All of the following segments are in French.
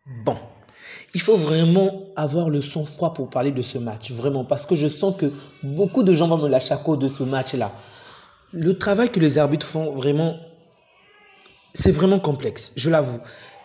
Bon, il faut vraiment avoir le sang-froid pour parler de ce match, vraiment, parce que je sens que beaucoup de gens vont me lâcher à cause de ce match-là. Le travail que les arbitres font, vraiment, c'est vraiment complexe, je l'avoue.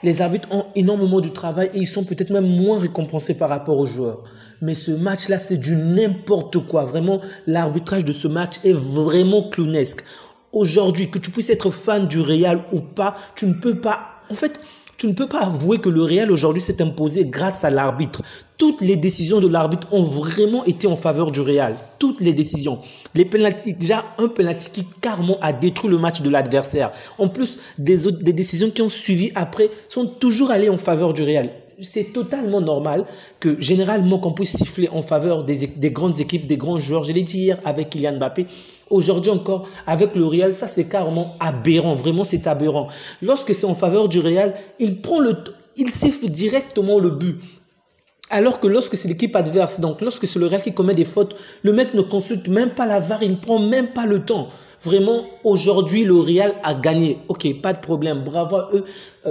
Les arbitres ont énormément de travail et ils sont peut-être même moins récompensés par rapport aux joueurs. Mais ce match-là, c'est du n'importe quoi. Vraiment, l'arbitrage de ce match est vraiment clownesque. Aujourd'hui, que tu puisses être fan du Real ou pas, tu ne peux pas... En fait, tu ne peux pas avouer que le Real aujourd'hui s'est imposé grâce à l'arbitre. Toutes les décisions de l'arbitre ont vraiment été en faveur du Real. Toutes les décisions. Les pénaltys, déjà un pénalty qui carrément a détruit le match de l'adversaire. En plus, des décisions qui ont suivi après sont toujours allées en faveur du Real. C'est totalement normal que généralement qu'on puisse siffler en faveur des grandes équipes, des grands joueurs. Je l'ai dit hier avec Kylian Mbappé. Aujourd'hui encore, avec le Real, ça c'est carrément aberrant. Vraiment, c'est aberrant. Lorsque c'est en faveur du Real, il siffle directement le but. Alors que lorsque c'est l'équipe adverse, donc lorsque c'est le Real qui commet des fautes, le mec ne consulte même pas la VAR, il ne prend même pas le temps. Vraiment, aujourd'hui, le Real a gagné. Ok, pas de problème. Bravo à eux.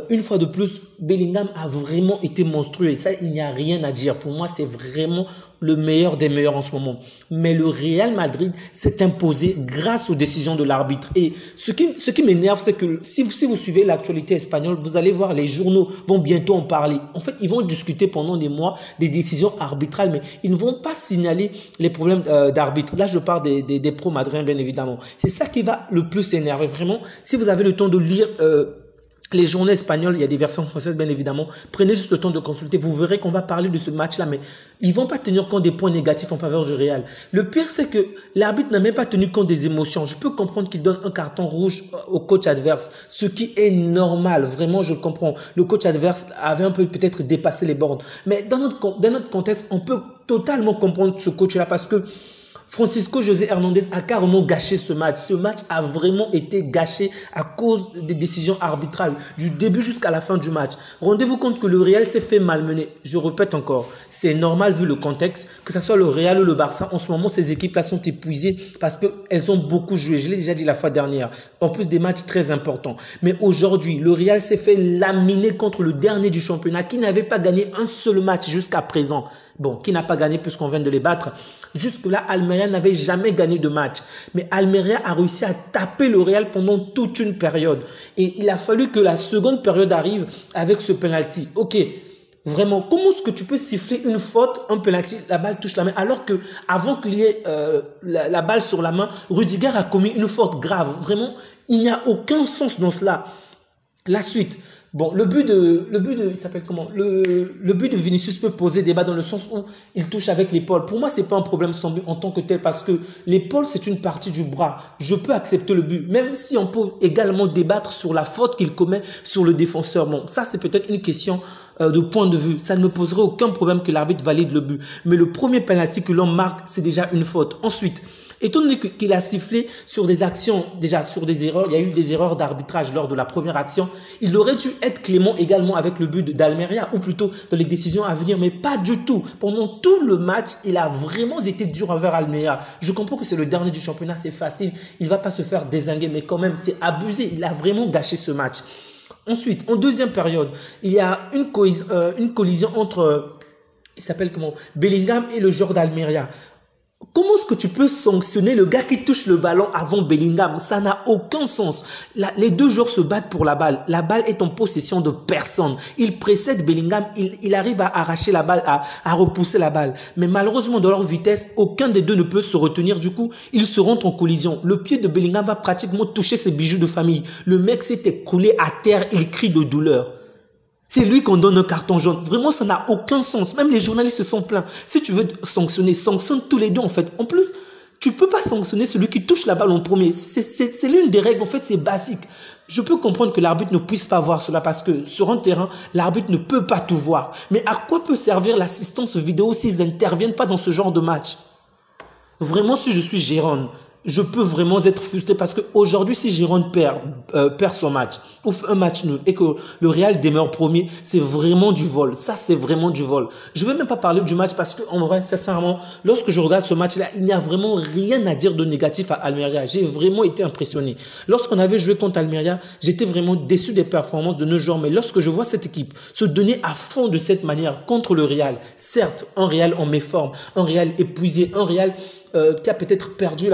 Une fois de plus, Bellingham a vraiment été monstrueux. Ça, il n'y a rien à dire. Pour moi, c'est vraiment le meilleur des meilleurs en ce moment. Mais le Real Madrid s'est imposé grâce aux décisions de l'arbitre. Et ce qui m'énerve, c'est que si vous suivez l'actualité espagnole, vous allez voir, les journaux vont bientôt en parler. En fait, ils vont discuter pendant des mois des décisions arbitrales, mais ils ne vont pas signaler les problèmes d'arbitre. Là, je parle des pros madriens, bien évidemment. C'est ça qui va le plus énerver. Vraiment, si vous avez le temps de lire... les journaux espagnols, il y a des versions françaises bien évidemment. Prenez juste le temps de consulter. Vous verrez qu'on va parler de ce match-là, mais ils vont pas tenir compte des points négatifs en faveur du Real. Le pire, c'est que l'arbitre n'a même pas tenu compte des émotions. Je peux comprendre qu'il donne un carton rouge au coach adverse, ce qui est normal. Vraiment, je comprends. Le coach adverse avait un peu peut-être dépassé les bornes. Mais dans notre contexte, on peut totalement comprendre ce coach-là parce que Francisco José Hernandez a carrément gâché ce match. Ce match a vraiment été gâché à cause des décisions arbitrales, du début jusqu'à la fin du match. Rendez-vous compte que le Real s'est fait malmener. Je répète encore, c'est normal vu le contexte, que ce soit le Real ou le Barça. En ce moment, ces équipes-là sont épuisées parce qu'elles ont beaucoup joué. Je l'ai déjà dit la fois dernière. En plus des matchs très importants. Mais aujourd'hui, le Real s'est fait laminer contre le dernier du championnat qui n'avait pas gagné un seul match jusqu'à présent. Bon, qui n'a pas gagné puisqu'on vient de les battre. Jusque-là, Almeria n'avait jamais gagné de match. Mais Almeria a réussi à taper le Real pendant toute une période. Et il a fallu que la seconde période arrive avec ce penalty. Ok, vraiment, comment est-ce que tu peux siffler une faute, un penalty, la balle touche la main, alors que avant qu'il y ait la balle sur la main, Rudiger a commis une faute grave. Vraiment, il n'y a aucun sens dans cela. La suite. Bon, le but de, il s'appelle comment? Le but de Vinicius peut poser débat dans le sens où il touche avec l'épaule. Pour moi, c'est pas un problème sans but en tant que tel parce que l'épaule, c'est une partie du bras. Je peux accepter le but, même si on peut également débattre sur la faute qu'il commet sur le défenseur. Bon, ça, c'est peut-être une question de point de vue. Ça ne me poserait aucun problème que l'arbitre valide le but. Mais le premier penalty que l'on marque, c'est déjà une faute. Ensuite, étant donné qu'il a sifflé sur des actions, déjà sur des erreurs, il y a eu des erreurs d'arbitrage lors de la première action, il aurait dû être clément également avec le but d'Almeria, ou plutôt dans les décisions à venir, mais pas du tout. Pendant tout le match, il a vraiment été dur envers Almeria. Je comprends que c'est le dernier du championnat, c'est facile, il ne va pas se faire dézinguer, mais quand même, c'est abusé. Il a vraiment gâché ce match. Ensuite, en deuxième période, il y a une collision entre, il s'appelle comment, Bellingham et le joueur d'Almeria. Comment est-ce que tu peux sanctionner le gars qui touche le ballon avant Bellingham? Ça n'a aucun sens. Les deux joueurs se battent pour la balle. La balle est en possession de personne. Il précède Bellingham. Il arrive à arracher la balle, à repousser la balle. Mais malheureusement, dans leur vitesse, aucun des deux ne peut se retenir. Du coup, ils se rentrent en collision. Le pied de Bellingham va pratiquement toucher ses bijoux de famille. Le mec s'est écroulé à terre. Il crie de douleur. C'est lui qu'on donne un carton jaune. Vraiment, ça n'a aucun sens. Même les journalistes se sont plaints. Si tu veux sanctionner, sanctionne tous les deux en fait. En plus, tu peux pas sanctionner celui qui touche la balle en premier. C'est l'une des règles. En fait, c'est basique. Je peux comprendre que l'arbitre ne puisse pas voir cela parce que sur un terrain, l'arbitre ne peut pas tout voir. Mais à quoi peut servir l'assistance vidéo s'ils n'interviennent pas dans ce genre de match? Vraiment, si je suis Gérone, je peux vraiment être frustré parce qu'aujourd'hui, si Girona perd son match ou fait un match nul et que le Real demeure premier, c'est vraiment du vol. Ça, c'est vraiment du vol. Je ne veux même pas parler du match parce qu'en vrai, sincèrement, lorsque je regarde ce match-là, il n'y a vraiment rien à dire de négatif à Almeria. J'ai vraiment été impressionné. Lorsqu'on avait joué contre Almeria, j'étais vraiment déçu des performances de nos joueurs. Mais lorsque je vois cette équipe se donner à fond de cette manière contre le Real, certes, un Real en méforme, un Real épuisé, un Real qui a peut-être perdu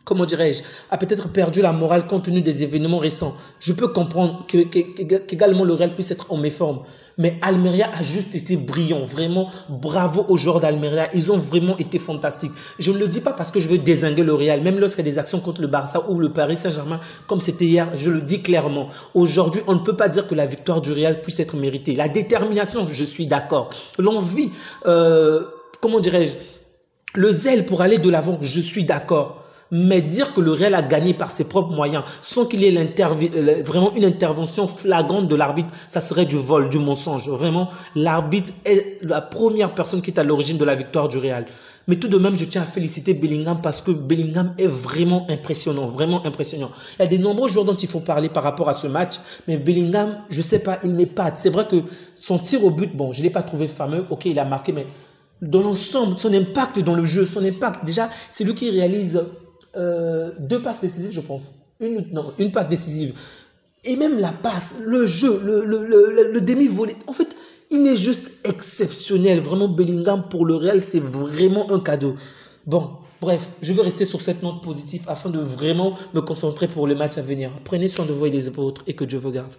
comment dirais-je, a peut-être perdu la morale compte tenu des événements récents. Je peux comprendre qu'également le Real puisse être en méforme. Mais Almeria a juste été brillant. Vraiment, bravo aux joueurs d'Almeria. Ils ont vraiment été fantastiques. Je ne le dis pas parce que je veux dézinguer le Real. Même lorsqu'il y a des actions contre le Barça ou le Paris Saint-Germain, comme c'était hier, je le dis clairement. Aujourd'hui, on ne peut pas dire que la victoire du Real puisse être méritée. La détermination, je suis d'accord. L'envie, comment dirais-je, le zèle pour aller de l'avant, je suis d'accord. Mais dire que le Real a gagné par ses propres moyens, sans qu'il y ait vraiment une intervention flagrante de l'arbitre, ça serait du vol, du mensonge. Vraiment, l'arbitre est la première personne qui est à l'origine de la victoire du Real. Mais tout de même, je tiens à féliciter Bellingham parce que Bellingham est vraiment impressionnant, vraiment impressionnant. Il y a de nombreux joueurs dont il faut parler par rapport à ce match, mais Bellingham, je sais pas, il n'est pas. C'est vrai que son tir au but, bon, je ne l'ai pas trouvé fameux, ok, il a marqué, mais dans l'ensemble, son impact dans le jeu, son impact, déjà, c'est lui qui réalise 2 passes décisives, je pense. Une passe décisive. Et même la passe, le jeu, le demi-volée. En fait, il est juste exceptionnel. Vraiment, Bellingham pour le Real, c'est vraiment un cadeau. Bon, bref, je vais rester sur cette note positive afin de vraiment me concentrer pour le match à venir. Prenez soin de vous et des vôtres et que Dieu vous garde.